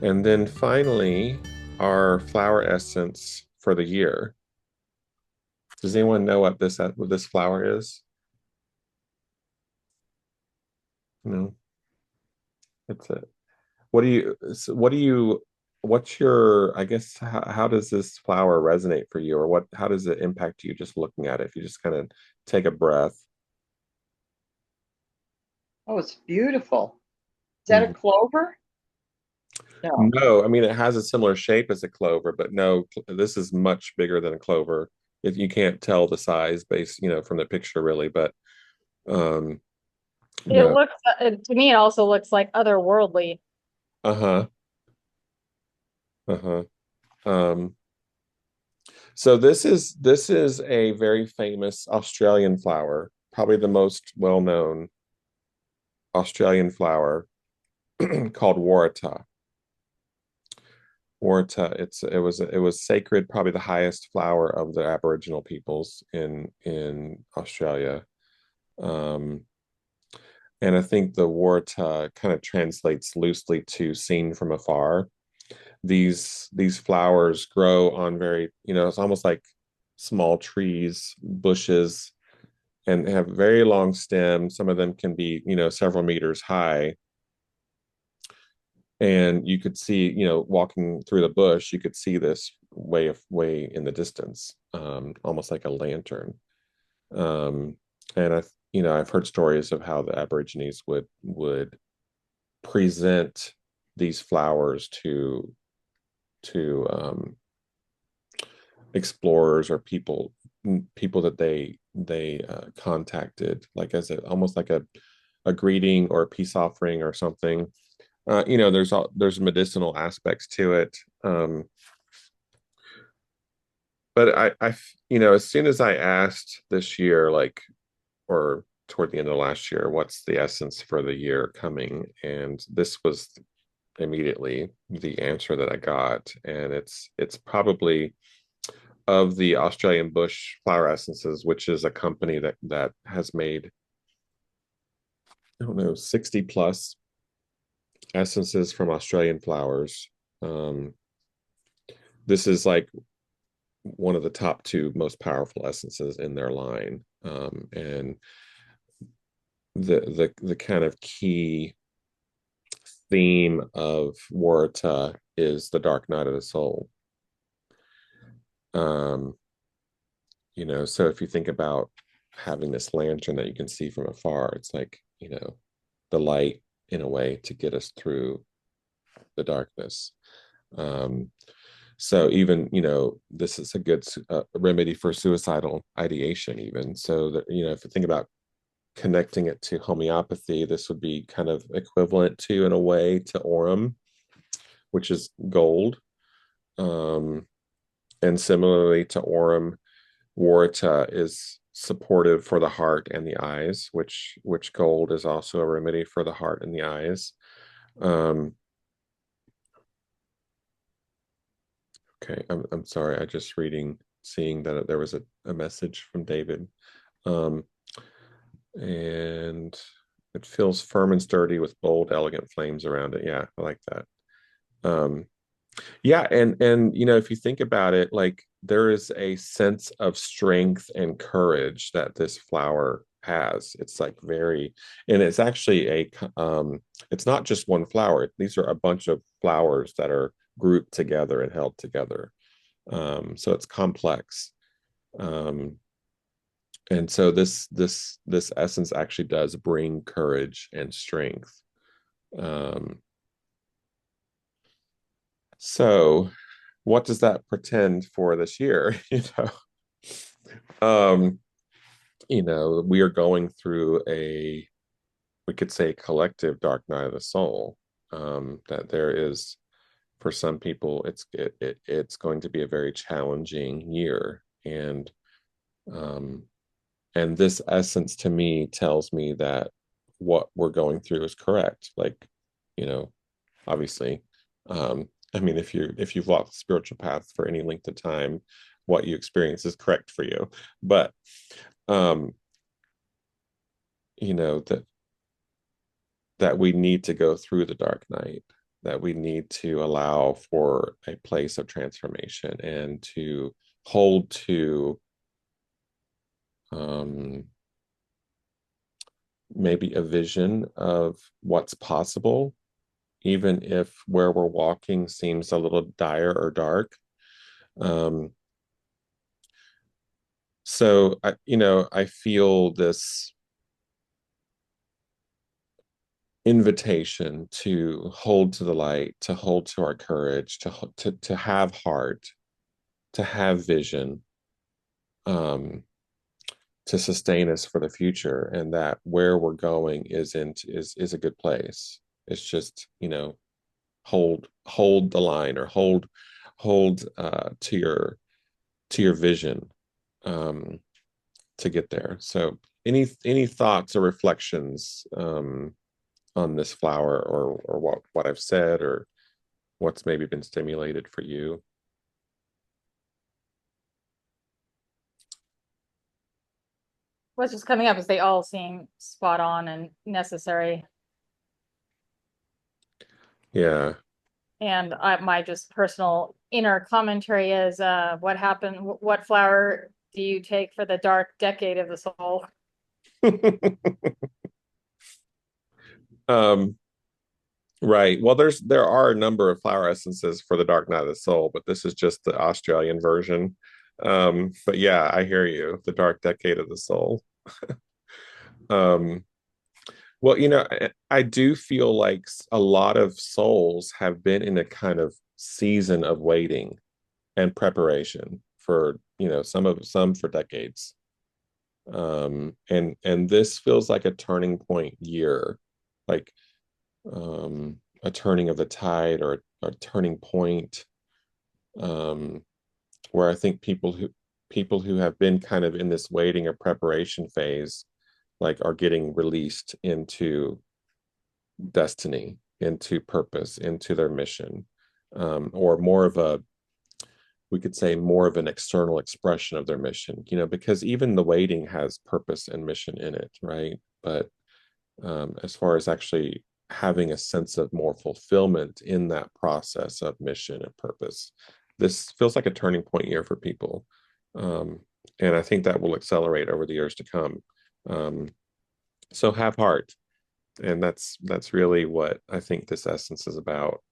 And then finally, our flower essence for the year. Does anyone know what this flower is? No, it's a. What do you? What's your? I guess how does this flower resonate for you, or what? How does it impact you just looking at it? If you just kind of take a breath. Oh, it's beautiful. Is that a Mhm. clover? No. No, I mean it has a similar shape as a clover, but no, this is much bigger than a clover. You can't tell the size based, from the picture really, but um, It no. looks, to me, it also looks like otherworldly. Uh-huh. Uh-huh. Um, so this is a very famous Australian flower, probably the most well-known Australian flower called Waratah. Waratah, it was sacred, probably the highest flower of the Aboriginal peoples in Australia. Um, and I think the Waratah kind of translates loosely to seen from afar. These flowers grow on very, it's almost like small trees, bushes, and have very long stems. Some of them can be, several meters high. And you could see, walking through the bush, you could see this way in the distance, almost like a lantern. Um, and I've heard stories of how the Aborigines would present these flowers to explorers or people that they contacted, like as almost like a greeting or a peace offering or something. There's medicinal aspects to it. But as soon as I asked this year, like, or toward the end of last year, what's the essence for the year coming, and this was immediately the answer that I got, and it's probably of the Australian Bush Flower Essences, which is a company that has made, I don't know, 60 plus essences from Australian flowers. Um, this is like one of the top two most powerful essences in their line. And the kind of key theme of Waratah is the dark night of the soul. Um, so if you think about having this lantern that you can see from afar, it's like, the light in a way to get us through the darkness. Um, so even, this is a good remedy for suicidal ideation, even. So that, if you think about connecting it to homeopathy, this would be kind of equivalent to, in a way, to Aurum, which is gold. Um, and similarly to Aurum, Warta is supportive for the heart and the eyes, which gold is also a remedy for the heart and the eyes. Um, okay, I'm sorry. I just seeing that there was a message from David. Um, and it feels firm and sturdy with bold, elegant flames around it. Yeah, I like that. Um, Yeah, and if you think about it, like there is a sense of strength and courage that this flower has. It's like very, and it's actually it's not just one flower. These are a bunch of flowers that are grouped together and held together. So it's complex. Um, and so this essence actually does bring courage and strength. Um, so what does that pretend for this year? Um, we are going through we could say, collective dark night of the soul. That there is, for some people, it's going to be a very challenging year, um, and this essence to me tells me that what we're going through is correct. Like, you know, obviously, I mean, if you've walked the spiritual path for any length of time, what you experience is correct for you. But um, that we need to go through the dark night. that we need to allow for a place of transformation and to hold to um, maybe a vision of what's possible, even if where we're walking seems a little dire or dark. Um, so I feel this invitation to hold to the light, to hold to our courage, to have heart, to have vision, um, to sustain us for the future, and that where we're going is a good place. It's just, hold the line, or hold to your vision, um, to get there. So any thoughts or reflections on this flower, or what I've said, or what's maybe been stimulated for you? What's just coming up is they all seem spot on and necessary. Yeah. And my just personal inner commentary is, what happened? What flower do you take for the dark decade of the soul? um right. Well, there are a number of flower essences for the dark night of the soul, but this is just the Australian version. But yeah, I hear you, the dark decade of the soul. um Well, I do feel like a lot of souls have been in a kind of season of waiting and preparation for, some for decades. And this feels like a turning point year, like a turning of the tide, or a turning point, um, where I think people who have been kind of in this waiting or preparation phase, like, are getting released into destiny, into purpose, into their mission, or more of a, we could say, more of an external expression of their mission, because even the waiting has purpose and mission in it, right? But as far as actually having a sense of more fulfillment in that process of mission and purpose, this feels like a turning point year for people. Um, and I think that will accelerate over the years to come. Um, so have heart, and that's really what I think this essence is about.